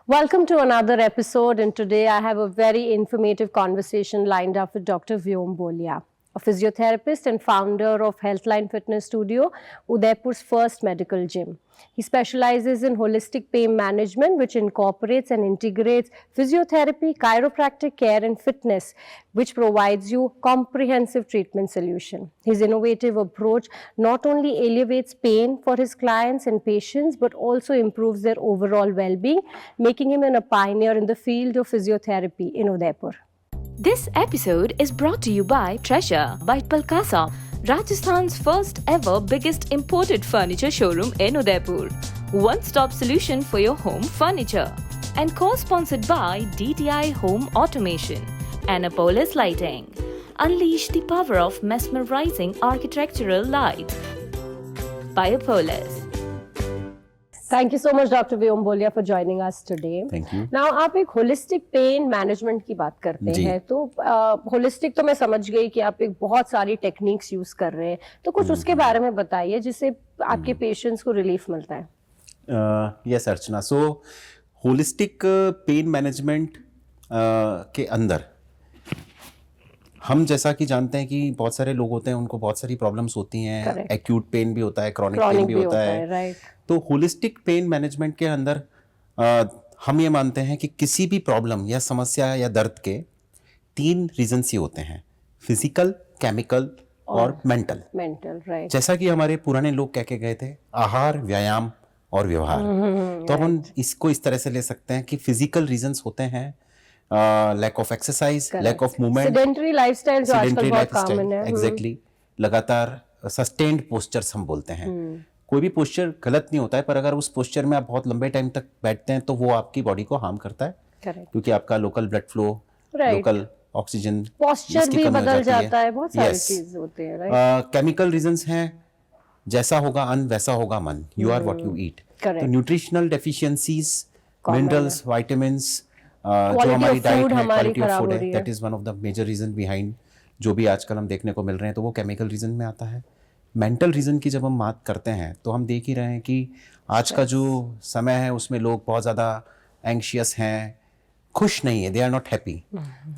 Welcome to another episode, and today I have a very informative conversation lined up with Dr. Vyom Bolia, a physiotherapist and founder of Healthline Fitness Studio, Udaipur's first medical gym. He specializes in holistic pain management, which incorporates and integrates physiotherapy, chiropractic care, and fitness, which provides you comprehensive treatment solution. His innovative approach not only alleviates pain for his clients and patients, but also improves their overall well-being, making him a pioneer in the field of physiotherapy in Udaipur. This episode is brought to you by Treasure by Palkasa, Rajasthan's first ever biggest imported furniture showroom in Udaipur. One-stop solution for your home furniture. And co-sponsored by DTI Home Automation and Apollos Lighting. Unleash the power of mesmerizing architectural lights by Apollos. Thank you so much, Dr. Vyom Bolia, for joining us today. Thank you. Now, आप एक holistic pain management की बात करते हैं, तो holistic तो मैं समझ गई कि आप एक बहुत सारी टेक्निक्स यूज कर रहे हैं, तो कुछ उसके बारे में बताइए जिससे आपके पेशेंट्स को रिलीफ मिलता है. यस अर्चना, सो होलिस्टिक पेन मैनेजमेंट के अंदर हम जैसा कि जानते हैं कि बहुत सारे लोग होते हैं, उनको बहुत सारी प्रॉब्लम्स होती हैं. एक्यूट पेन भी होता है, क्रॉनिक पेन भी होता है. राइट. तो होलिस्टिक पेन मैनेजमेंट के अंदर हम ये मानते हैं कि किसी भी प्रॉब्लम या समस्या या दर्द के 3 रीजन्स ही होते हैं: फिजिकल, केमिकल और मेंटल. राइट. जैसा कि हमारे पुराने लोग कह के गए थे, आहार, व्यायाम और व्यवहार. तो अब हम इसको इस तरह से ले सकते हैं कि फिजिकल रीजंस होते हैं lack of exercise, lack of movement, sedentary lifestyle जो आजकल बहुत कॉमन है. एग्जैक्टली. लगातार सस्टेन्ड पोस्चर्स हम बोलते हैं. कोई भी पोस्चर गलत नहीं होता है, पर अगर उस पोस्चर में आप बहुत लंबे टाइम तक बैठते हैं तो वो आपकी बॉडी को हार्म करता है. क्योंकि आपका local blood flow, local oxygen, posture भी बदल जाता है. बहुत सारी चीजें होती हैं. राइट. केमिकल रीजंस हैं, जैसा होगा अन्न वैसा होगा मन. You are what you eat. तो न्यूट्रिशनल डेफिशिएंसीज, मिनरल्स, विटामिन्स, जो हमारी डाइट है, क्वालिटी ऑफ फूड है, that is one of the major reason behind जो भी आजकल हम देखने को मिल रहे हैं. तो वो केमिकल रीजन में आता है. मेंटल रीजन की जब हम बात करते हैं तो हम देख ही रहे हैं कि आज का जो समय है उसमें लोग बहुत ज़्यादा एंग्शियस हैं, खुश नहीं है, दे आर नॉट हैप्पी.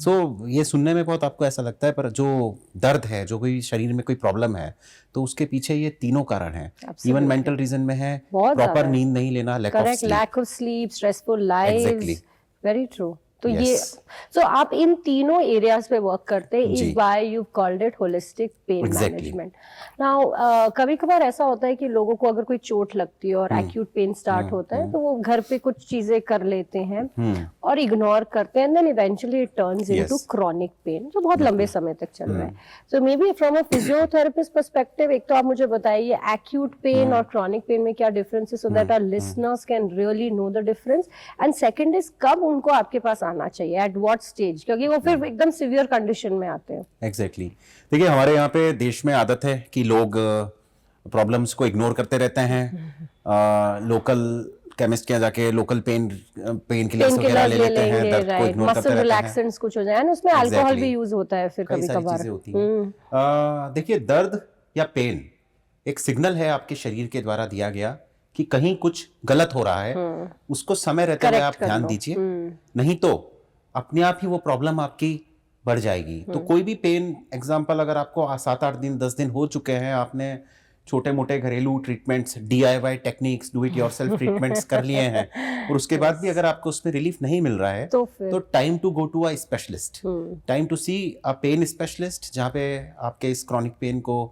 सो ये सुनने में बहुत आपको ऐसा लगता है, पर जो दर्द है, जो कोई शरीर में कोई प्रॉब्लम है, तो उसके पीछे ये तीनों कारण हैं. इवन मेंटल रीजन में है प्रॉपर नींद नहीं लेना, lack of sleep, stressful life. Very true. तो ये सो आप इन तीनों एरियाज पे वर्क करते हैं. Is why you called it holistic pain management. Now कभी कभार ऐसा होता है कि लोगों को अगर कोई चोट लगती है और एक्यूट पेन स्टार्ट होता है, तो वो घर पे कुछ चीजें कर लेते हैं और इग्नोर करते हैं, and then eventually it turns into chronic pain जो बहुत लंबे समय तक चल रहा है. So maybe from a physiotherapist perspective, एक तो आप मुझे बताइए एक्यूट पेन और क्रॉनिक पेन में क्या डिफरेंस है, so that our listeners can really know the difference. And second is, कब उनको आपके पास आना चाहिए, एट व्हाट स्टेज, क्योंकि वो फिर एकदम सीवियर कंडीशन में आते हैं. एग्जैक्टली. देखिए, हमारे यहाँ पे देश में आदत है कि लोग प्रॉब्लम्स को इग्नोर करते रहते हैं. लोकल केमिस्ट के यहाँ जाके लोकल पेन किलर्स वगैरह ले लेते हैं, दर्द को इग्नोर करते रहते हैं. रिलैक्सेंट्स कुछ हो जाए, उसमें अल्कोहल भी यूज होता है फिर कभी-कभार. देखिए, दर्द या पेन एक सिग्नल है आपके शरीर के द्वारा दिया गया कि कहीं कुछ गलत हो रहा है. उसको समय रहते हुए आप ध्यान दीजिए, नहीं तो अपने आप ही वो प्रॉब्लम आपकी बढ़ जाएगी. तो कोई भी पेन, एग्जांपल, अगर आपको 7-8 दिन 10 दिन हो चुके हैं, आपने छोटे मोटे घरेलू treatments, DIY techniques, do it yourself treatments कर लिए हैं, और उसके बाद भी अगर आपको उसमें रिलीफ नहीं मिल रहा है, तो time to go to a specialist, time to see a pain specialist, जहाँ पे आपके इस क्रॉनिक पेन को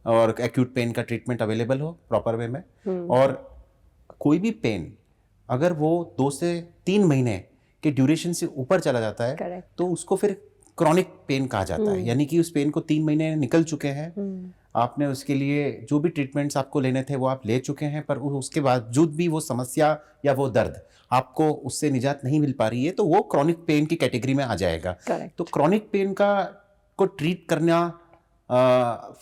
और एक्यूट पेन का ट्रीटमेंट अवेलेबल हो प्रॉपर वे में. और कोई भी पेन अगर वो 2 से 3 महीने के ड्यूरेशन से ऊपर चला जाता है, तो उसको फिर क्रॉनिक पेन कहा जाता है. यानी कि उस पेन को 3 महीने निकल चुके हैं, आपने उसके लिए जो भी ट्रीटमेंट्स आपको लेने थे वो आप ले चुके हैं, पर उसके बावजूद भी वो समस्या या वो दर्द आपको उससे निजात नहीं मिल पा रही है, तो वो क्रॉनिक पेन की कैटेगरी में आ जाएगा. तो क्रॉनिक पेन को ट्रीट करना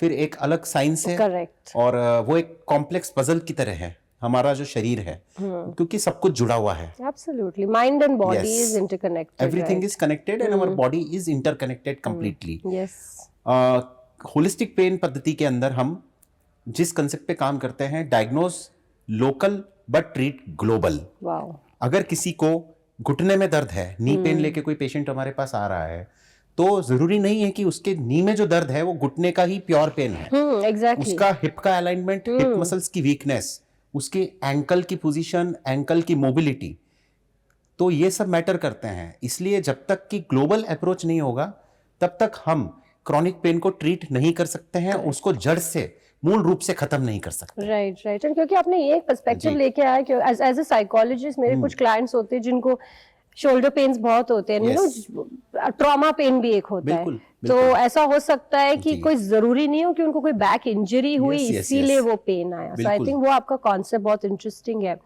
फिर एक अलग साइंस है. और वो एक कॉम्प्लेक्स पजल की तरह है हमारा जो शरीर है, क्योंकि सब कुछ जुड़ा हुआ है. Absolutely, mind and body is interconnected. Everything is connected and our body is interconnected completely. Yes. Holistic pain पद्धति के अंदर हम जिस कंसेप्ट पे काम करते हैं, diagnose local but treat global. Wow. अगर किसी को घुटने में दर्द है, नी पेन लेके कोई पेशेंट हमारे पास आ रहा है, तो जरूरी नहीं है कि उसके नी में जो दर्द है वो घुटने का ही प्योर पेन है। एग्जैक्टली। उसका हिप का अलाइनमेंट, हिप मसल्स की वीकनेस, उसके एंकल की पोजीशन, एंकल की मोबिलिटी, तो ये सब मैटर करते हैं। इसलिए जब तक कि ग्लोबल अप्रोच नहीं होगा तब तक हम क्रॉनिक पेन को ट्रीट नहीं कर सकते हैं, उसको जड़ से मूल रूप से खत्म नहीं कर सकते। Right right. एंड क्योंकि आपने ये एक पर्सपेक्टिव लेके आया कि एज अ साइकोलॉजिस्ट मेरे कुछ क्लाइंट्स होते हैं जिनको शोल्डर पेन्स बहुत होते हैं, ट्रॉमा पेन भी एक होता है, तो ऐसा हो सकता है कि कोई जरूरी नहीं हो कि उनको कोई बैक इंजरी हुई इसीलिए वो पेन आया। सो आई थिंक वो आपका कॉन्सेप्ट बहुत इंटरेस्टिंग है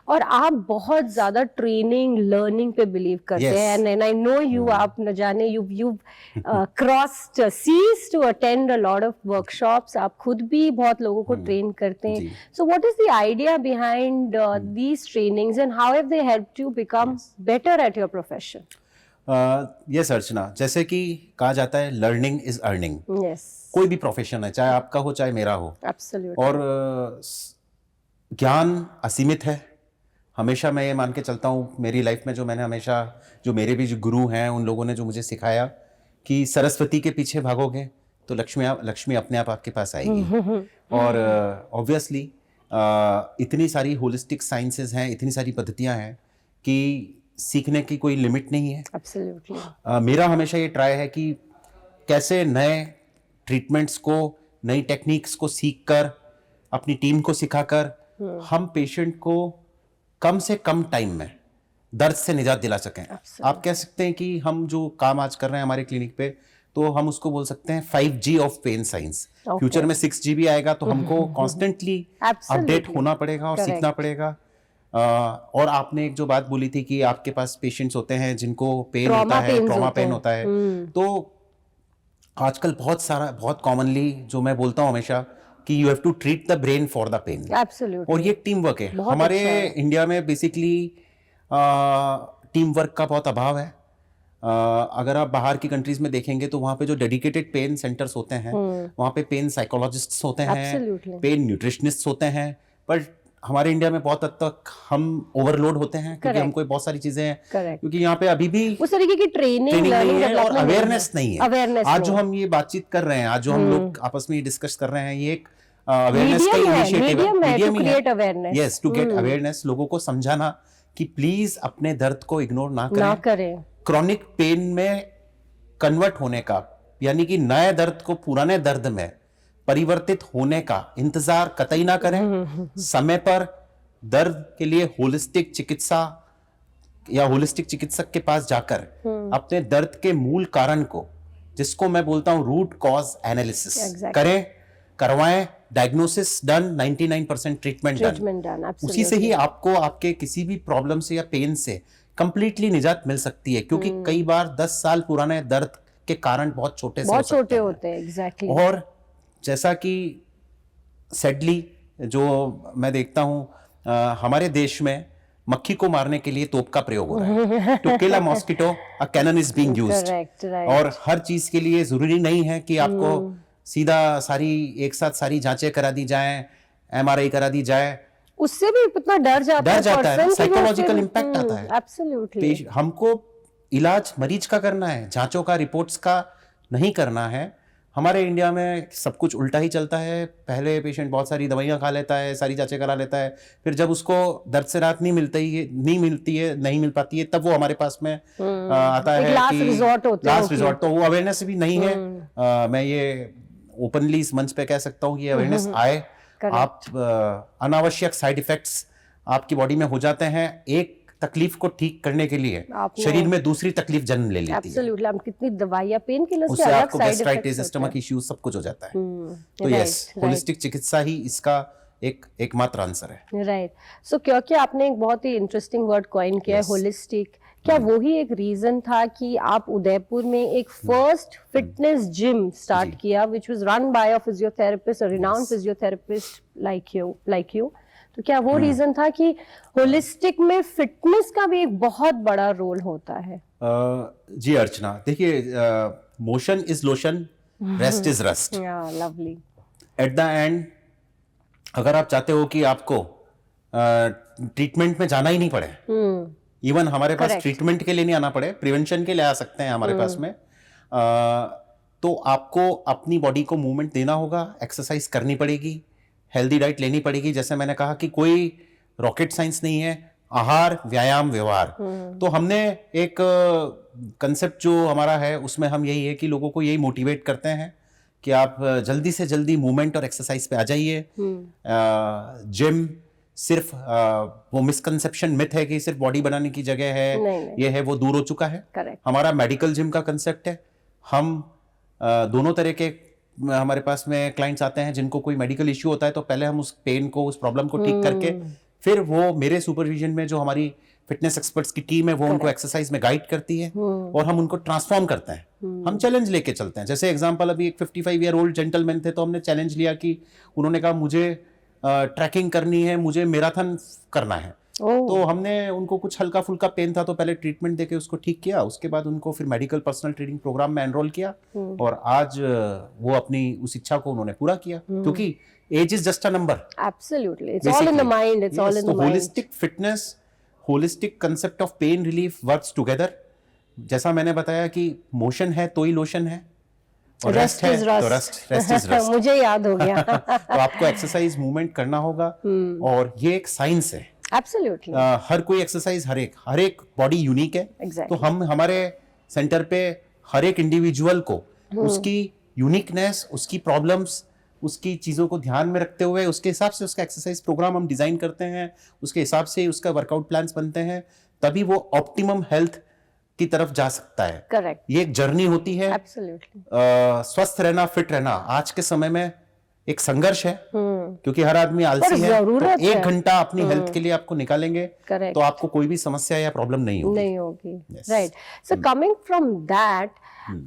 और आप बहुत ज्यादा ट्रेनिंग लर्निंग पे बिलीव करते हैं एंड आई नो यू, आप न जाने you crossed seas to attend a lot of workshops, आप खुद भी बहुत लोगों को ट्रेन करते हैं। So what is the idea behind these trainings and how have they helped you become better at your profession? Yes Archana, जैसे कि कहा जाता है लर्निंग इज अर्निंग। कोई भी प्रोफेशन है, चाहे आपका हो चाहे मेरा हो। Absolutely. और ज्ञान असीमित है। हमेशा मैं ये मान के चलता हूँ मेरी लाइफ में, जो मैंने हमेशा, जो मेरे भी जो गुरु हैं उन लोगों ने जो मुझे सिखाया कि सरस्वती के पीछे भागोगे तो लक्ष्मी अपने आप आपके पास आएगी। और ऑब्वियसली इतनी सारी होलिस्टिक साइंसेज हैं, इतनी सारी पद्धतियां हैं कि सीखने की कोई लिमिट नहीं है। Absolutely. मेरा हमेशा ये ट्राई है कि कैसे नए ट्रीटमेंट्स को, नई टेक्निक्स को सीखकर, अपनी टीम को सिखाकर हम पेशेंट को कम से कम टाइम में दर्द से निजात दिला सकें। आप कह सकते हैं कि हम जो काम आज कर रहे हैं हमारे क्लिनिक पे, तो हम उसको बोल सकते हैं 5G of pen science. Future में 6G भी आएगा, तो हमको कॉन्स्टेंटली अपडेट होना पड़ेगा और सीखना पड़ेगा। और आपने एक जो बात बोली थी कि आपके पास पेशेंट्स होते हैं जिनको पेन होता है, ट्रॉमा पेन होता है, तो आजकल बहुत कॉमनली जो मैं बोलता हूँ हमेशा कि you have to treat the brain for the pain. और ये टीम वर्क है। हमारे इंडिया में बेसिकली टीम वर्क का बहुत अभाव है। अगर आप बाहर की कंट्रीज में देखेंगे तो वहाँ पे जो डेडिकेटेड पेन सेंटर्स होते हैं, वहाँ पे पेन साइकोलॉजिस्ट्स होते हैं, पेन न्यूट्रिशनिस्ट्स होते हैं, पर हमारे इंडिया में बहुत हद तक हम ओवरलोड होते हैं क्योंकि हमको बहुत सारी चीजें हैं, क्योंकि यहाँ पे अभी भी उस तरीके की ट्रेनिंग नहीं है और अवेयरनेस नहीं है। आज जो हम ये बातचीत कर रहे हैं, आज जो हम लोग आपस में डिस्कस कर रहे हैं, ये एक अवेयरनेस का इनिशिएटिव है, मीडियम है। यस, टू गेट अवेयरनेस, लोगों को समझाना कि प्लीज अपने दर्द को इग्नोर ना करें। क्रॉनिक पेन में कन्वर्ट होने का, यानी कि नए दर्द को पुराने दर्द में परिवर्तित होने का इंतजार कतई ना करें। समय पर दर्द के लिए होलिस्टिक चिकित्सा या होलिस्टिक चिकित्सक के पास जाकर अपने दर्द के मूल कारण को, जिसको मैं बोलता हूं रूट कॉज एनालिसिस करवाएं। Diagnosis done, 99% treatment done. उसी से ही आपको आपके किसी भी प्रॉब्लम से या पेन से कंप्लीटली निजात मिल सकती है, क्योंकि कई बार 10 साल पुराने दर्द के कारण बहुत छोटे होते हैं। एग्जैक्टली। और जैसा कि सैडली जो मैं देखता हूं, हमारे देश में मक्खी को मारने के लिए तोप का प्रयोग हो रहा है। To kill a mosquito a cannon is being used. और हर चीज के लिए जरूरी नहीं है कि आपको सीधा एक साथ सारी जांचें करा दी जाएं, MRI करा दी जाए, उससे भी इतना डर जाता है, साइकोलॉजिकल इंपैक्ट आता है। एब्सोल्युटली। हमको इलाज मरीज का करना है, जांचों का, रिपोर्ट्स का नहीं करना है। हमारे इंडिया में सब कुछ उल्टा ही चलता है। पहले पेशेंट बहुत सारी दवाइयां खा लेता है, सारी जांचें करा लेता है, फिर जब उसको दर्द से राहत नहीं मिल पाती है, तब वो हमारे पास में आता है लास्ट रिजॉर्ट। तो वो अवेयरनेस भी नहीं है। मैं ये ओपनली इस मंच पे कह सकता हूँ कि अवेयरनेस आए। आप अनावश्यक साइड इफेक्ट्स आपकी बॉडी में हो जाते हैं। एक तकलीफ को ठीक करने के लिए शरीर में दूसरी तकलीफ जन्म ले लेती है। हम कितनी दवाइयां, पेन किलर्स उससे आपको गैस्ट्राइटिस, स्टमक इश्यूज सब कुछ हो जाता है। तो यस, होलिस्टिक चिकित्सा ही इसका एकमात्र आंसर है। राइट। सो क्योंकि आपने एक बहुत ही इंटरेस्टिंग वर्ड कॉइन किया है, होलिस्टिक, क्या वही एक रीजन था कि आप उदयपुर में एक फर्स्ट फिटनेस जिम स्टार्ट किया, which was run by a physiotherapist, a renowned physiotherapist like you? तो क्या वो रीजन था कि होलिस्टिक में फिटनेस का भी एक बहुत बड़ा रोल होता है? जी अर्चना, देखिए, motion is lotion, rest is rust. Lovely. At the end, अगर आप चाहते हो कि आपको ट्रीटमेंट में जाना ही नहीं पड़े, इवन हमारे पास ट्रीटमेंट के लिए नहीं आना पड़े, प्रिवेंशन के लिए आ सकते हैं हमारे पास में। तो आपको अपनी बॉडी को मूवमेंट देना होगा, एक्सरसाइज करनी पड़ेगी, हेल्दी डाइट लेनी पड़ेगी। जैसे मैंने कहा कि कोई रॉकेट साइंस नहीं है, आहार, व्यायाम, व्यवहार। तो हमने एक कंसेप्ट जो हमारा है उसमें हम यही है कि लोगों को यही मोटिवेट करते हैं कि आप जल्दी से जल्दी मूवमेंट और एक्सरसाइज पे आ जाइए। जिम सिर्फ वो मिसकंसेप्शन मिथ है कि सिर्फ बॉडी बनाने की जगह है, नहीं। ये है वो दूर हो चुका है। हमारा मेडिकल जिम का कंसेप्ट है। हम दोनों तरह के हमारे पास में क्लाइंट्स आते हैं जिनको कोई मेडिकल इश्यू होता है, तो पहले हम उस पेन को, उस प्रॉब्लम को ठीक करके फिर वो मेरे सुपरविजन में जो हमारी फिटनेस एक्सपर्ट्स की टीम है वो उनको एक्सरसाइज में गाइड करती है और हम उनको ट्रांसफॉर्म करते हैं। हम चैलेंज लेके चलते हैं। जैसे एग्जांपल, अभी एक 55 ईयर ओल्ड जेंटलमैन थे, तो हमने चैलेंज लिया कि उन्होंने कहा मुझे ट्रैकिंग करनी है, मुझे मैराथन करना है। तो हमने उनको कुछ हल्का फुल्का पेन था तो पहले ट्रीटमेंट देके उसको ठीक किया, उसके बाद उनको फिर मेडिकल पर्सनल ट्रेनिंग प्रोग्राम में एनरोल किया और आज वो अपनी उस इच्छा को उन्होंने पूरा किया, क्योंकि age is just a number. Absolutely, it's all in the mind, it's all in the mind. Holistic fitness, holistic concept of pain relief works together. जैसा मैंने बताया कि मोशन है तो ही लोशन है, और रेस्ट है तो रेस्ट इज रेस्ट। मुझे याद हो गया। तो आपको एक्सरसाइज, मूवमेंट करना होगा और ये एक साइंस है। एब्सोल्युटली। हर कोई एक्सरसाइज, हर एक बॉडी यूनिक है। exactly. तो हम हमारे सेंटर पे हर एक इंडिविजुअल को उसकी यूनिकनेस, उसकी प्रॉब्लम्स, उसकी चीजों को ध्यान में रखते हुए उसके हिसाब से उसका एक्सरसाइज प्रोग्राम हम डिजाइन करते हैं, उसके हिसाब से उसका वर्कआउट प्लान्स बनते हैं, तभी वो ऑप्टिमम हेल्थ की तरफ जा सकता है। करेक्ट। ये एक जर्नी होती है। एब्सोल्युटली। स्वस्थ रहना, फिट रहना आज के समय में एक संघर्ष है, क्योंकि हर आदमी आलसी है। तो 1 घंटा अपनी हेल्थ के लिए आपको निकालेंगे तो आपको कोई भी समस्या या प्रॉब्लम नहीं होगी। Right. So coming from that,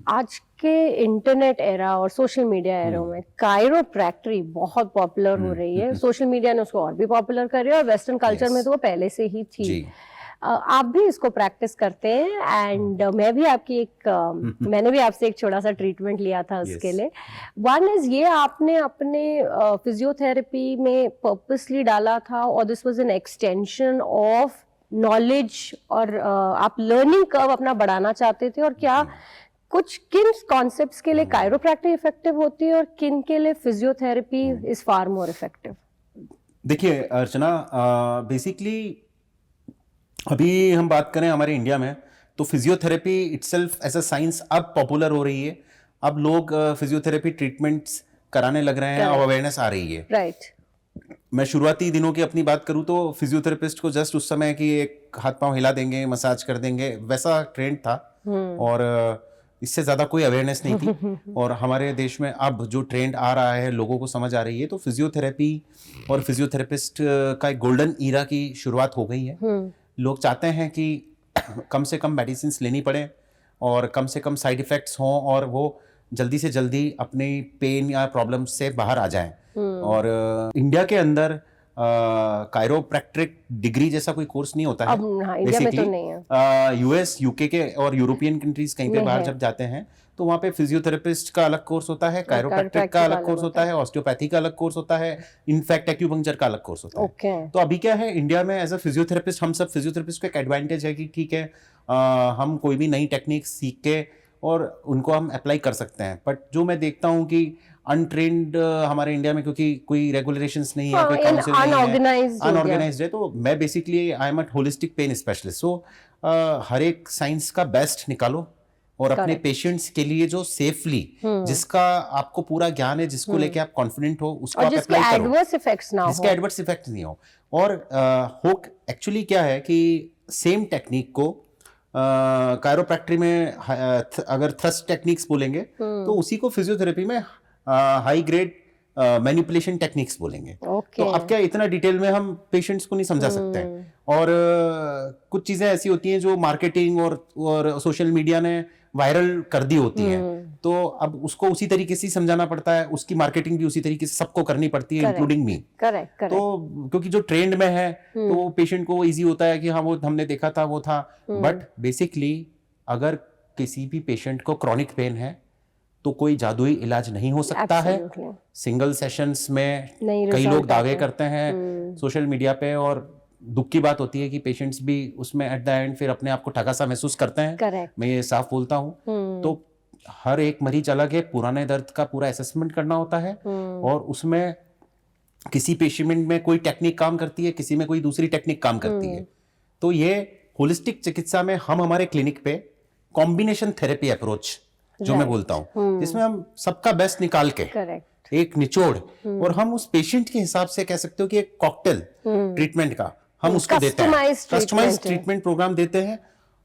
आज के इंटरनेट एरा और सोशल मीडिया एरा में कायरोप्रैक्टरी बहुत पॉपुलर हो रही है। सोशल मीडिया ने उसको और भी पॉपुलर कर रही है और वेस्टर्न कल्चर में तो वो पहले से ही थी। आप भी इसको प्रैक्टिस करते हैं एंड मैं भी आपकी मैंने भी आपसे एक छोटा सा ट्रीटमेंट लिया था उसके लिए। वन इज ये, आपने अपने फिजियोथेरेपी में पर्पसली डाला था और this was an extension of knowledge, और आप लर्निंग कर्व अपना बढ़ाना चाहते थे, और क्या कुछ किन कॉन्सेप्ट्स के लिए कायरोप्रैक्टिक इफेक्टिव होती है और किन के लिए physiotherapy is far more effective? देखिए अर्चना, बेसिकली अभी हम बात करें हमारे इंडिया में तो physiotherapy itself as a science अब पॉपुलर हो रही है। अब लोग फिजियोथेरेपी ट्रीटमेंट्स कराने लग रहे हैं और अवेयरनेस आ रही है। राइट। मैं शुरुआती दिनों की अपनी बात करूं तो फिजियोथेरेपिस्ट को जस्ट उस समय कि एक हाथ पांव हिला देंगे, मसाज कर देंगे, वैसा ट्रेंड था और इससे ज़्यादा कोई अवेयरनेस नहीं थी। और हमारे देश में अब जो ट्रेंड आ रहा है, लोगों को समझ आ रही है, तो फिजियोथेरेपी और फिजियोथेरेपिस्ट का एक गोल्डन ईरा की शुरुआत हो गई है। लोग चाहते हैं कि कम से कम मेडिसिन लेनी पड़े और कम से कम साइड इफ़ेक्ट्स हों और वो जल्दी से जल्दी अपनी पेन या प्रॉब्लम से बाहर आ जाएं। और इंडिया के अंदर कायरोप्रैक्टिक डिग्री जैसा कोई कोर्स नहीं होता है। हाँ, इंडिया में तो नहीं है। यूएस, यूके के और यूरोपियन कंट्रीज कहीं पे बाहर जब जाते हैं तो वहाँ पे फिजियोथेरेपिस्ट का अलग कोर्स होता है, कायरोप्रैक्टिक का अलग कोर्स होता है, ऑस्टियोपैथी का अलग कोर्स होता है, इनफैक्ट एक्यूपंक्चर का अलग कोर्स होता है। तो अभी क्या है, इंडिया में एज अ फिजियोथेरेपिस्ट हम सब फिजियोथेरेपिस्ट को एक एडवांटेज है कि ठीक है, हम कोई भी नई टेक्निक सीख के और उनको हम अप्लाई कर सकते हैं। बट जो मैं देखता हूँ कि अनट्रेंड हमारे इंडिया में, क्योंकि कोई रेगुलेशंस नहीं है, कोई काउंसिल नहीं है, अनऑर्गेनाइज्ड है, तो मैं basically I am a holistic pain specialist. So हर एक साइंस का बेस्ट निकालो और अपने पेशेंट्स के लिए जो सेफली, जिसका आपको पूरा ज्ञान है, जिसको लेके आप कॉन्फिडेंट हो, उसको आप अप्लाई करो, एडवर्स इफेक्ट्स ना हो, जिसके एडवर्स इफेक्ट नहीं हो। और एक्चुअली क्या है कि सेम टेक्निक को कायरोप्रैक्टरी में अगर थ्रस्ट टेक्निक्स बोलेंगे तो उसी को फिजियोथेरेपी में हाई ग्रेड मैनिपुलेशन टेक्निक्स बोलेंगे। तो अब क्या इतना डिटेल में हम पेशेंट्स को नहीं समझा सकते हैं। और कुछ चीजें ऐसी होती हैं जो मार्केटिंग और सोशल मीडिया ने वायरल कर दी होती हैं, तो अब उसको उसी तरीके से समझाना पड़ता है, उसकी मार्केटिंग भी उसी तरीके से सबको करनी पड़ती है, इंक्लूडिंग मी। करेक्ट। तो क्योंकि जो ट्रेंड में है तो पेशेंट को इजी होता है कि हाँ वो हमने देखा था, वो था। बट बेसिकली अगर किसी भी पेशेंट को क्रॉनिक पेन है तो कोई जादुई इलाज नहीं हो सकता है। सिंगल सेशंस में कई लोग दावे करते हैं सोशल मीडिया पे, और दुख की बात होती है कि पेशेंट्स भी उसमें एट द एंड फिर अपने आप को ठगा सा महसूस करते हैं। करेक्ट। मैं ये साफ बोलता हूँ। तो हर एक मरीज अलग है, पुराने दर्द का पूरा असेसमेंट करना होता है और उसमें किसी पेशेंट में कोई टेक्निक काम करती है, किसी में कोई दूसरी टेक्निक काम करती है। तो ये होलिस्टिक चिकित्सा में हम हमारे क्लिनिक पे कॉम्बिनेशन थेरेपी अप्रोच जो मैं बोलता हूँ, जिसमें हम सबका बेस्ट निकाल के एक निचोड़ और हम उस पेशेंट के हिसाब से कह सकते हो कि एक कॉकटेल ट्रीटमेंट का हम उसको देते हैं, कस्टमाइज ट्रीटमेंट प्रोग्राम देते हैं।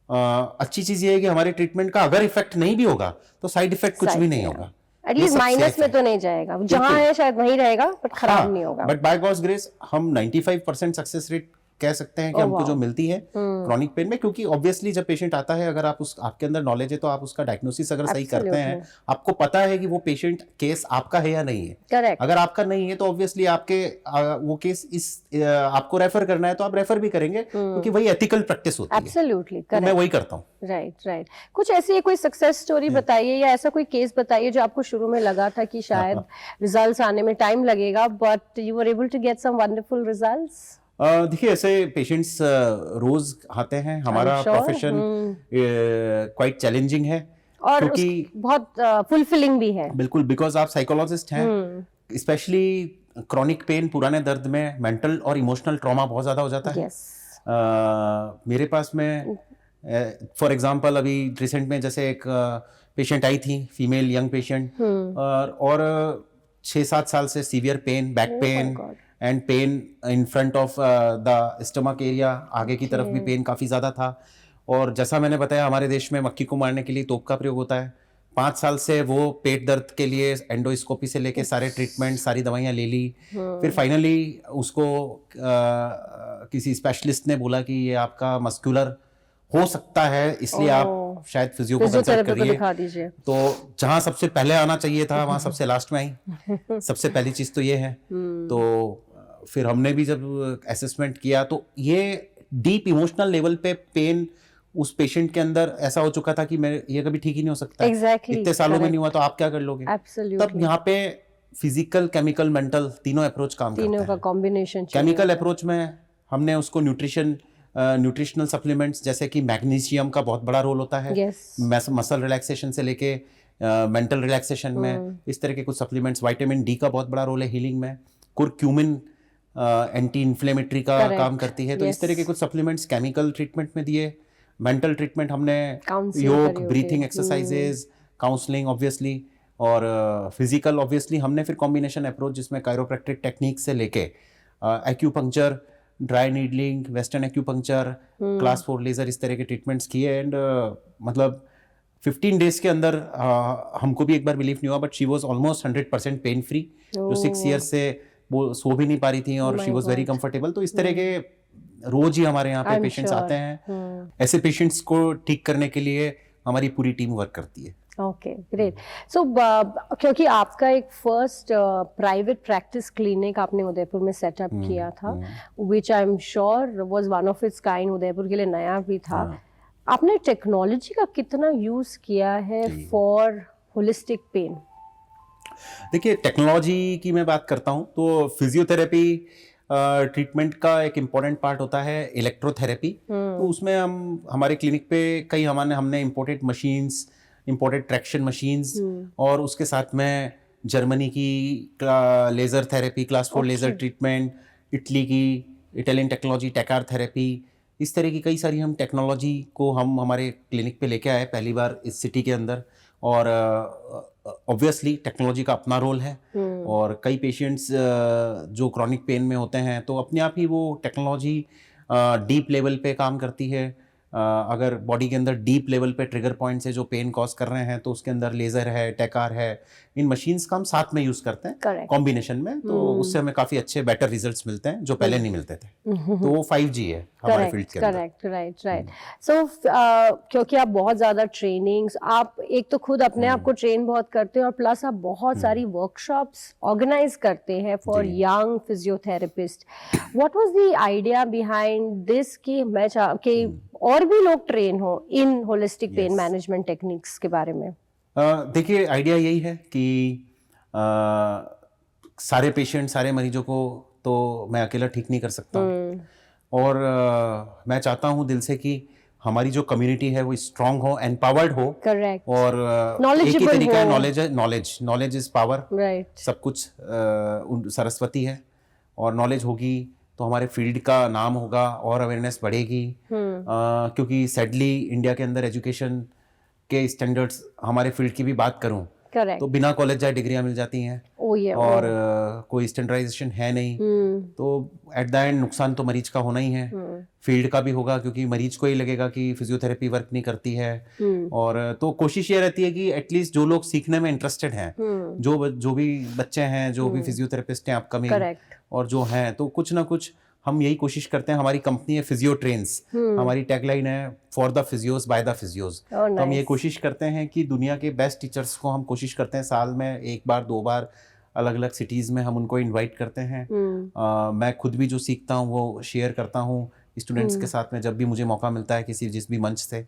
अच्छी चीज ये है कि हमारे ट्रीटमेंट का अगर इफेक्ट नहीं भी होगा तो साइड इफेक्ट कुछ भी नहीं होगा, एटलीस्ट माइनस में तो नहीं जाएगा, जहां है शायद वहीं रहेगा बट खराब नहीं होगा। बट बाय गॉड्स ग्रेस हम 95% सक्सेस रेट कह सकते हैं कि हमको जो मिलती है क्रॉनिक पेन में, क्योंकि ऑब्वियसली जब पेशेंट आता है, अगर आप आपके अंदर नॉलेज है तो आप उसका डायग्नोसिस अगर सही करते हैं, आपको पता है कि वो पेशेंट केस आपका है या नहीं है। करेक्ट। अगर आपका नहीं है तो ऑब्वियसली आपके वो केस आपको रेफर करना है तो आप रेफर भी करेंगे, क्योंकि वही एथिकल प्रैक्टिस होती है। एब्सोल्युटली तो मैं वही करता हूँ। राइट। कुछ ऐसी कोई सक्सेस स्टोरी बताइए या ऐसा कोई केस बताइए जो आपको शुरू में लगा था कि शायद रिजल्ट्स आने में टाइम लगेगा but you were able to get some wonderful results. देखिए ऐसे पेशेंट्स रोज आते हैं। हमारा प्रोफेशन क्वाइट चैलेंजिंग है और क्योंकि बहुत फुलफिलिंग भी है। बिल्कुल, बिकॉज आप साइकोलॉजिस्ट हैं। स्पेशली क्रॉनिक पेन, पुराने दर्द में मेंटल और इमोशनल ट्रॉमा बहुत ज्यादा हो जाता है। मेरे पास में फॉर एग्जांपल अभी रिसेंट में जैसे एक पेशेंट आई थी, फीमेल यंग पेशेंट, और 6-7 साल से severe pain, back pain and pain in front of the stomach area, आगे की तरफ भी पेन काफ़ी ज़्यादा था। और जैसा मैंने बताया, हमारे देश में मक्खी को मारने के लिए तोप का प्रयोग होता है। 5 साल से वो पेट दर्द के लिए एंडोस्कोपी से लेके सारे ट्रीटमेंट, सारी दवाइयाँ ले ली। फिर फाइनली उसको किसी स्पेशलिस्ट ने बोला कि ये आपका मस्कुलर हो सकता है, इसलिए आप शायद फिजियो को कंसल्ट करिए। तो जहाँ सबसे पहले आना चाहिए था वहाँ सबसे लास्ट में आई। सबसे पहली चीज़ तो ये है। तो फिर हमने भी जब असेसमेंट किया तो ये डीप इमोशनल लेवल पे पेन उस पेशेंट के अंदर ऐसा हो चुका था कि मैं ये कभी ठीक ही नहीं हो सकता। इतने सालों में नहीं हुआ तो आप क्या कर लोगे। तब यहाँ पे फिजिकल, केमिकल, मेंटल तीनों अप्रोच काम करते हैं। तीनों का कॉम्बिनेशन। केमिकल अप्रोच में हमने उसको न्यूट्रिशनल सप्लीमेंट्स जैसे कि मैग्नीशियम का बहुत बड़ा रोल होता है। मसल रिलैक्सेशन से लेके मेंटल रिलैक्सेशन में इस तरह के कुछ सप्लीमेंट्स। विटामिन डी का बहुत बड़ा रोल है हीलिंग में। कुरक्यूमिन एंटी इन्फ्लेमेटरी का काम करती है। तो इस तरह के कुछ सप्लीमेंट्स केमिकल ट्रीटमेंट में दिए। मेंटल ट्रीटमेंट हमने yoga, breathing exercises, counselling obviously, और फिजिकल ऑब्वियसली हमने फिर कॉम्बिनेशन अप्रोच जिसमें कायरोप्रैक्टिक टेक्निक से लेके acupuncture, dry needling, western acupuncture, class 4 laser, इस तरह के ट्रीटमेंट्स किए। एंड मतलब 15 डेज के अंदर हमको भी एक बार बिलीव नहीं हुआ, but she was almost 100% pain free. जो 6 ईयर्स से वो सो भी नहीं पा रही थी और शी वाज वेरी कंफर्टेबल। तो इस तरह के रोज ही हमारे यहाँ पे पेशेंट्स आते हैं। ऐसे पेशेंट्स को ठीक करने के लिए हमारी पूरी टीम वर्क करती है। Okay, great. सो क्योंकि आपका एक फर्स्ट प्राइवेट प्रैक्टिस क्लिनिक आपने उदयपुर में सेटअप किया था, which I am sure was one of its kind, Udaipur के लिए नया भी था। आपने टेक्नोलॉजी का कितना यूज किया है फॉर होलिस्टिक पेन? देखिए, टेक्नोलॉजी की मैं बात करता हूँ तो फिजियोथेरेपी ट्रीटमेंट का एक इम्पॉर्टेंट पार्ट होता है इलेक्ट्रोथेरेपी। तो उसमें हम हमारे क्लिनिक पे कई हमने imported machines, imported traction machines, और उसके साथ में जर्मनी की laser therapy, class 4 laser treatment, Italy की इटालियन टेक्नोलॉजी, टेकार थेरेपी, इस तरह की कई सारी हम टेक्नोलॉजी को हम हमारे क्लिनिक पे लेके आए पहली बार इस सिटी के अंदर। और ऑब्वियसली टेक्नोलॉजी का अपना रोल है। और कई पेशेंट्स जो क्रॉनिक पेन में होते हैं तो अपने आप ही वो टेक्नोलॉजी डीप लेवल पे काम करती है। अगर बॉडी के अंदर डीप लेवल पे ट्रिगर पॉइंट से जो पेन कॉज कर रहे हैं तो उसके अंदर लेज़र है, टेकार है, इन मशीन्स का हम साथ में यूज़ करते हैं कॉम्बिनेशन में। तो उससे हमें काफ़ी अच्छे बेटर रिजल्ट्स मिलते हैं जो पहले नहीं मिलते थे। तो वो 5G है हमारे फील्ड के अंदर। Correct, right. सो क्योंकि आप बहुत ज़्यादा ट्रेनिंग्स, आप एक तो खुद अपने आप को ट्रेन बहुत करते हैं और प्लस आप बहुत सारी वर्कशॉप्स ऑर्गेनाइज करते हैं for young physiotherapist. What was the idea behind this कि मैं कि और भी लोग ट्रेन हो इन होलिस्टिक पेन मैनेजमेंट टेक्निक्स के बारे में? देखिए, आइडिया यही है कि सारे पेशेंट, सारे मरीजों को तो मैं अकेला ठीक नहीं कर सकता हूँ। और मैं चाहता हूँ दिल से कि हमारी जो कम्युनिटी है वो स्ट्रांग हो, एम्पावर्ड हो। करेक्ट। और एक ही तरीका है, नॉलेज इज पावर। राइट। सब कुछ सरस्वती है, और नॉलेज होगी तो हमारे फील्ड का नाम होगा और अवेयरनेस बढ़ेगी। क्योंकि सैडली इंडिया के अंदर एजुकेशन के स्टैंडर्ड्स, हमारे फील्ड की भी बात करूं करेक्ट। तो बिना कॉलेज जाए डिग्रियां मिल जाती हैं। और कोई स्टैंडर्डाइजेशन है नहीं। तो एट द एंड नुकसान तो मरीज का होना ही है, फील्ड का भी होगा, क्योंकि मरीज को ही लगेगा कि फिजियोथेरेपी वर्क नहीं करती है। और तो कोशिश ये रहती है कि एटलीस्ट जो लोग सीखने में इंटरेस्टेड हैं, जो भी बच्चे हैं, जो भी फिजियोथेरेपिस्ट हैं अपकमिंग और जो हैं, तो कुछ ना कुछ हम यही कोशिश करते हैं। हमारी कंपनी है फिजियो ट्रेन्स, हमारी टैगलाइन है for the physios by the physios. तो हम ये कोशिश करते हैं कि दुनिया के बेस्ट टीचर्स को हम कोशिश करते हैं साल में 1 बार 2 बार अलग अलग सिटीज़ में हम उनको इनवाइट करते हैं। मैं खुद भी जो सीखता हूँ वो शेयर करता हूँ स्टूडेंट्स के साथ में, जब भी मुझे मौका मिलता है जिस भी मंच से।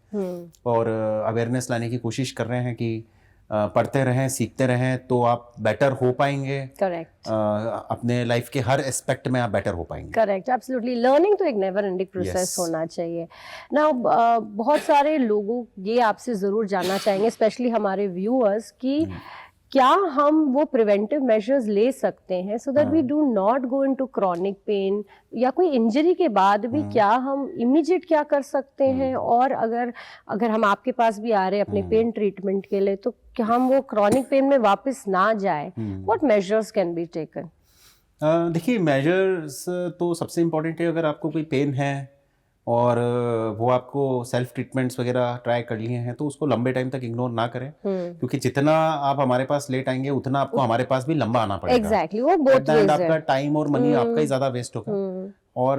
और अवेयरनेस लाने की कोशिश कर रहे हैं कि पढ़ते रहें, सीखते रहें, तो आप बेटर हो पाएंगे। करेक्ट। अपने लाइफ के हर एस्पेक्ट में आप बेटर हो पाएंगे। Correct, absolutely. लर्निंग तो एक नेवर एंडिंग प्रोसेस होना चाहिए ना। बहुत सारे लोगों ये आपसे ज़रूर जानना चाहेंगे, स्पेशली हमारे व्यूअर्स, कि क्या हम वो प्रिवेंटिव मेजर्स ले सकते हैं so that we do not go into chronic pain, या कोई इंजरी के बाद भी क्या हम इमीडिएट क्या कर सकते हैं? और अगर हम आपके पास भी आ रहे हैं अपने पेन ट्रीटमेंट के लिए, तो क्या हम वो क्रॉनिक पेन में वापस ना जाए? What measures can be taken? देखिए, मेजर्स तो सबसे इम्पोर्टेंट है, अगर आपको कोई पेन है और वो आपको सेल्फ ट्रीटमेंट्स वगैरह ट्राई कर लिए हैं, तो उसको लंबे टाइम तक इग्नोर ना करें। क्योंकि जितना आप हमारे पास लेट आएंगे उतना आपको हमारे पास भी लंबा आना पड़ेगा। एग्जैक्टली, वो बोथ वेज है। आपका टाइम और मनी आपका ही ज़्यादा वेस्ट होगा। और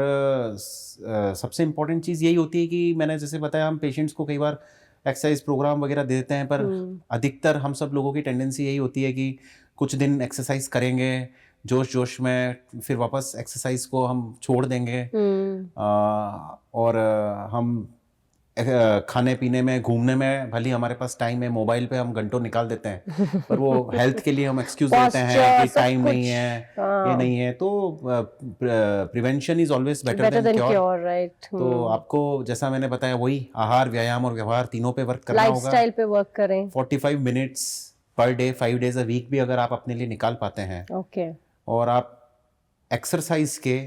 सबसे इम्पोर्टेंट चीज़ यही होती है कि मैंने जैसे बताया, हम पेशेंट्स को कई बार एक्सरसाइज प्रोग्राम वगैरह दे देते हैं, पर अधिकतर हम सब लोगों की टेंडेंसी यही होती है कि कुछ दिन एक्सरसाइज करेंगे जोश में, फिर वापस एक्सरसाइज को हम छोड़ देंगे। और हम खाने पीने में, घूमने में भले हमारे पास टाइम है, मोबाइल पे हम घंटों निकाल देते हैं, पर वो हेल्थ के लिए हम एक्सक्यूज देते हैं कि टाइम नहीं है, ये नहीं है। तो prevention is always better than cure, right? तो आपको जैसा मैंने बताया, वही आहार, व्यायाम और व्यवहार तीनों पे वर्क करना होगा। लाइफस्टाइल पे वर्क करें। 45 minutes per day 5 days a week भी अगर आप अपने लिए निकाल पाते हैं, और आप एक्सरसाइज के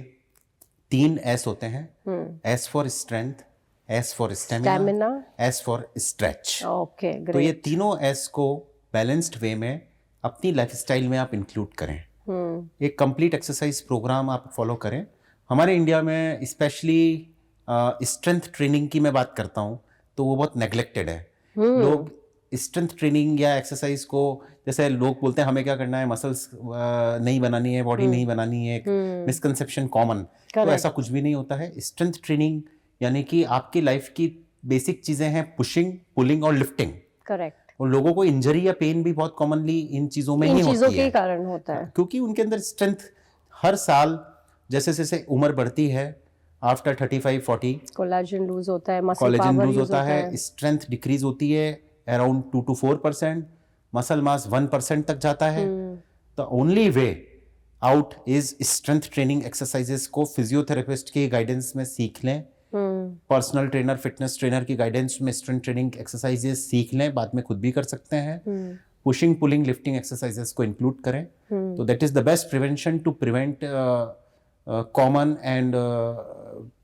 3 S होते हैं, S for strength, S for stamina, S for stretch. तो ये तीनों S को बैलेंस्ड वे में अपनी लाइफस्टाइल में आप इंक्लूड करें। एक कंप्लीट एक्सरसाइज प्रोग्राम आप फॉलो करें। हमारे इंडिया में स्पेशली स्ट्रेंथ ट्रेनिंग की मैं बात करता हूँ, तो वो बहुत नेग्लेक्टेड है। लोग स्ट्रेंथ ट्रेनिंग या एक्सरसाइज को, जैसे लोग बोलते हैं हमें क्या करना है, मसल्स नहीं बनानी है, बॉडी नहीं बनानी है, एक मिसकंसेप्शन कॉमन। तो ऐसा कुछ भी नहीं होता है। स्ट्रेंथ ट्रेनिंग यानी कि आपकी लाइफ की बेसिक चीजें हैं पुशिंग, पुलिंग और लिफ्टिंग। करेक्ट। और लोगों को इंजरी या पेन भी बहुत कॉमनली इन चीजों में ही होती है, इन चीजों के कारण होता है, क्योंकि उनके अंदर स्ट्रेंथ हर साल जैसे जैसे उम्र बढ़ती है, आफ्टर 35-40 कोलेजन लूज होता है, मसल पावर लूज होता है, स्ट्रेंथ डिक्रीज होती है अराउंड 2 to 4%, मसल मास 1% तक जाता है। The only way out is strength training exercises को फिजियोथेरेपिस्ट के गाइडेंस में सीख लें, पर्सनल ट्रेनर, फिटनेस ट्रेनर की गाइडेंस में स्ट्रेंथ ट्रेनिंग एक्सरसाइजेस सीख लें, बाद में खुद भी कर सकते हैं। पुशिंग, पुलिंग, लिफ्टिंग एक्सरसाइजेस को इंक्लूड करें। तो that is the best prevention to prevent common and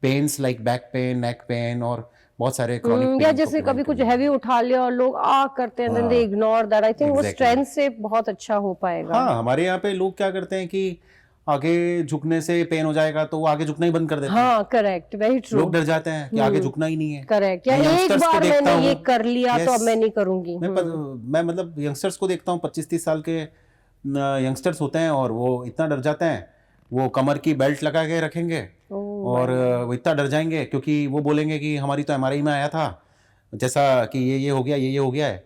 pains like back pain, neck pain और बहुत सारे क्रॉनिक, या जैसे कभी कुछ हैवी उठा लिया और लोग करते हैं, then they ignore that. I think वो स्ट्रेंथ से बहुत अच्छा हो पाएगा। हाँ, हमारे यहाँ पे लोग क्या करते हैं कि आगे झुकने से पेन हो जाएगा, तो वो आगे झुकना ही बंद कर देते हैं। हाँ, करेक्ट, वेरी ट्रू। लोग डर जाते हैं कि आगे झुकना ही नहीं है। करेक्ट। या एक बार मैंने ये कर लिया तो अब मैं नहीं करूंगी। मैं मतलब यंगस्टर्स को देखता हूँ, 25-30 साल के यंगस्टर्स होते हैं, और वो इतना डर जाते हैं, वो कमर की बेल्ट लगा के रखेंगे और वो इतना डर जाएंगे, क्योंकि वो बोलेंगे कि हमारी तो MRI में आया था, जैसा कि ये हो गया, ये हो गया है।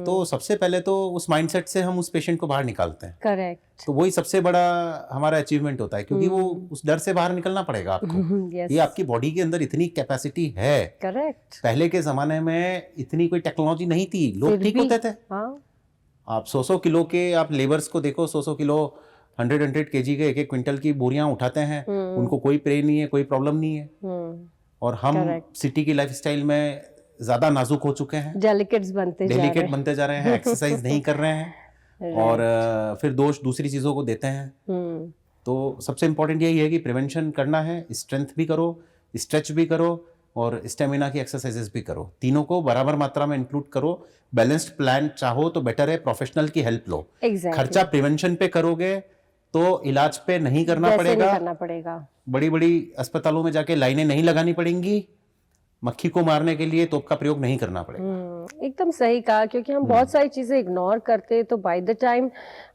तो सबसे पहले तो उस माइंडसेट से हम उस पेशेंट को बाहर निकालते हैं। करेक्ट। तो वही सबसे बड़ा हमारा अचीवमेंट होता है, क्योंकि वो उस डर से बाहर निकलना पड़ेगा आपको। ये आपकी बॉडी के अंदर इतनी कैपेसिटी है। करेक्ट। पहले के जमाने में इतनी कोई टेक्नोलॉजी नहीं थी, लोग ठीक होते थे। आप 100 किलो के आप लेबर्स को देखो, 100 किलो 100 kg के 1-1 क्विंटल की बोरियां उठाते हैं, उनको कोई पेन नहीं है, कोई प्रॉब्लम नहीं है। और हम सिटी की लाइफस्टाइल में ज्यादा नाजुक हो चुके हैं, डेलिकेट बनते जा रहे हैं, एक्सरसाइज नहीं कर रहे हैं और फिर दोष दूसरी चीजों को देते हैं। तो सबसे इम्पोर्टेंट यही है कि प्रिवेंशन करना है, स्ट्रेंथ भी करो, स्ट्रेच भी करो और स्टेमिना की एक्सरसाइजेस भी करो। तीनों को बराबर मात्रा में इंक्लूड करो। बैलेंस्ड प्लान चाहो तो बेटर है, प्रोफेशनल की हेल्प लो। खर्चा प्रिवेंशन पे करोगे तो इलाज पे नहीं करना पड़ेगा। बड़ी बड़ी अस्पतालों में जाके लाइनें नहीं लगानी पड़ेंगी, मक्खी को मारने के लिए तोप का प्रयोग नहीं करना पड़ेगा। एकदम सही कहा, क्योंकि हम बहुत सारी चीजें इग्नोर करते हैं तो बाय द टाइम,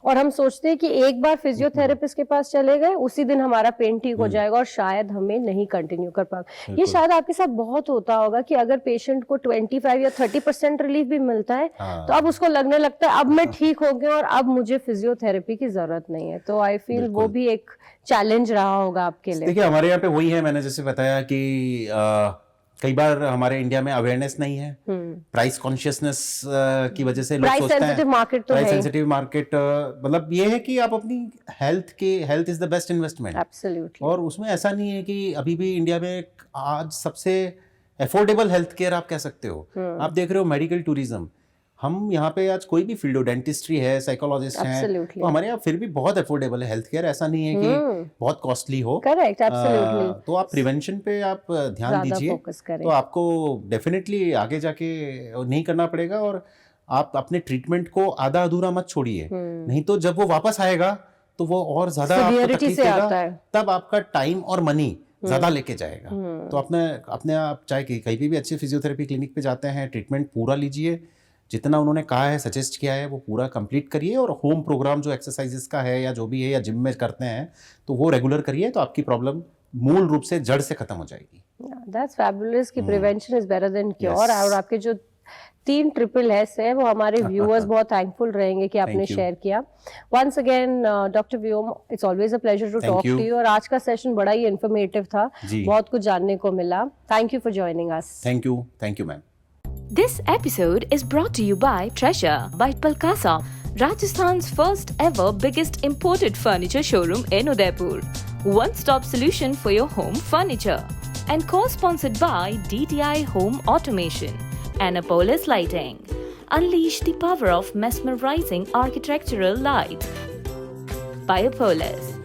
और हम सोचते हैं कि एक बार फिजियोथेरेपिस्ट के पास चले गए उसी दिन हमारा पेन ठीक हो जाएगा और शायद हमें नहीं कंटिन्यू कर पाए। ये शायद आपके साथ बहुत होता होगा कि अगर पेशेंट को 25 या 30% रिलीफ भी मिलता है तो अब उसको लगने लगता है अब मैं ठीक हो गया और अब मुझे फिजियोथेरेपी की जरूरत नहीं है। तो आई फील वो भी एक चैलेंज रहा होगा आपके लिए। देखिए हमारे यहाँ पे वही है, मैंने जैसे बताया कि कई बार हमारे इंडिया में अवेयरनेस नहीं है, प्राइस कॉन्शियसनेस की वजह से लोग सोचते हैं प्राइस सेंसिटिव मार्केट, मतलब ये है कि आप अपनी health is the best investment. Absolutely. और उसमें ऐसा नहीं है कि अभी भी इंडिया में आज सबसे अफोर्डेबल हेल्थ केयर आप कह सकते हो। आप देख रहे हो मेडिकल टूरिज्म, हम यहाँ पे आज कोई भी फील्ड हो, डेंटिस्ट्री है, साइकोलॉजिस्ट है, तो हमारे यहाँ फिर भी बहुत अफोर्डेबल है हेल्थ केयर। ऐसा नहीं है कि बहुत कॉस्टली हो। Correct, absolutely. तो आप प्रिवेंशन पे आप ध्यान दीजिए तो आपको डेफिनेटली आगे जाके नहीं करना पड़ेगा। और आप अपने ट्रीटमेंट को आधा अधूरा मत छोड़िए, नहीं तो जब वो वापस आएगा तो वो और ज्यादा आपको तकलीफ देगा, तब आपका टाइम और मनी ज्यादा लेके जाएगा। तो अपने आप चाहे कहीं भी अच्छे फिजियोथेरेपी क्लिनिक पे जाते हैं, ट्रीटमेंट पूरा लीजिए, जितना उन्होंने कहा है, सजेस्ट किया है, वो पूरा कंप्लीट करिए। और होम प्रोग्राम जो एक्सरसाइजेस का है या जो भी है या जिम में करते हैं तो वो रेगुलर करिए, तो आपकी प्रॉब्लम मूल रूप से जड़ से खत्म हो जाएगी। दैट्स फैबुलस कि prevention is better than cure. और आपके जो 3 ट्रिपल एस है वो हमारे व्यूअर्स बहुत थैंकफुल रहेंगे कि आपने शेयर किया। Once again doctor Vyom, it's always a pleasure to talk to you. और आज का सेशन बड़ा ही इंफॉर्मेटिव था, बहुत कुछ जानने को मिला। Thank you for joining us. Thank you ma'am. This episode is brought to you by Treasure by Palkasa, Rajasthan's first ever biggest imported furniture showroom in Udaipur. One-stop solution for your home furniture. And co-sponsored by DTI Home Automation and Apollos Lighting. Unleash the power of mesmerizing architectural lights by Apollos.